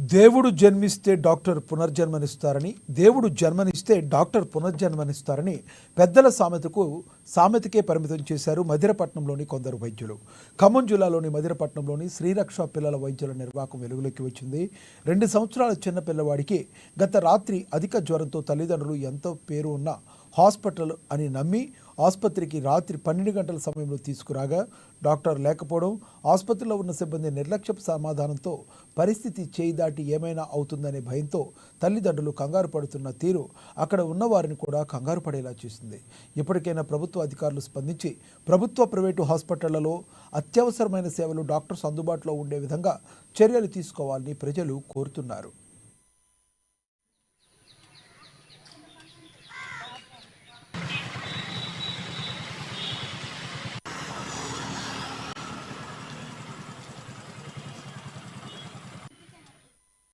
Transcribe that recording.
దేవుడు జన్మిస్తే డాక్టర్ పునర్జన్మనిస్తారని, దేవుడు జన్మనిస్తే డాక్టర్ పునర్జన్మనిస్తారని పెద్దల సామెతకే పరిమితం చేశారు మధిరపట్నంలోని కొందరు వైద్యులు. ఖమ్మం జిల్లాలోని మధిరపట్నంలోని శ్రీరక్ష పిల్లల వైద్యుల నిర్వాహకం వెలుగులోకి వచ్చింది. 2 సంవత్సరాల చిన్న పిల్లవాడికి గత రాత్రి అధిక జ్వరంతో తల్లిదండ్రులు ఎంతో పేరు ఉన్న హాస్పిటల్ అని నమ్మి ఆసుపత్రికి రాత్రి 12 గంటల సమయంలో తీసుకురాగా డాక్టర్ లేకపోవడం, ఆసుపత్రిలో ఉన్న సిబ్బంది నిర్లక్ష్యపు సమాధానంతో పరిస్థితి చేయి దాటి ఏమైనా అవుతుందనే భయంతో తల్లిదండ్రులు కంగారు పడుతున్న తీరు అక్కడ ఉన్నవారిని కూడా కంగారు పడేలా చేసింది. ఇప్పటికైనా ప్రభుత్వ అధికారులు స్పందించి ప్రభుత్వ ప్రైవేటు హాస్పిటళ్లలో అత్యవసరమైన సేవలు డాక్టర్స్ అందుబాటులో ఉండే విధంగా చర్యలు తీసుకోవాలని ప్రజలు కోరుతున్నారు.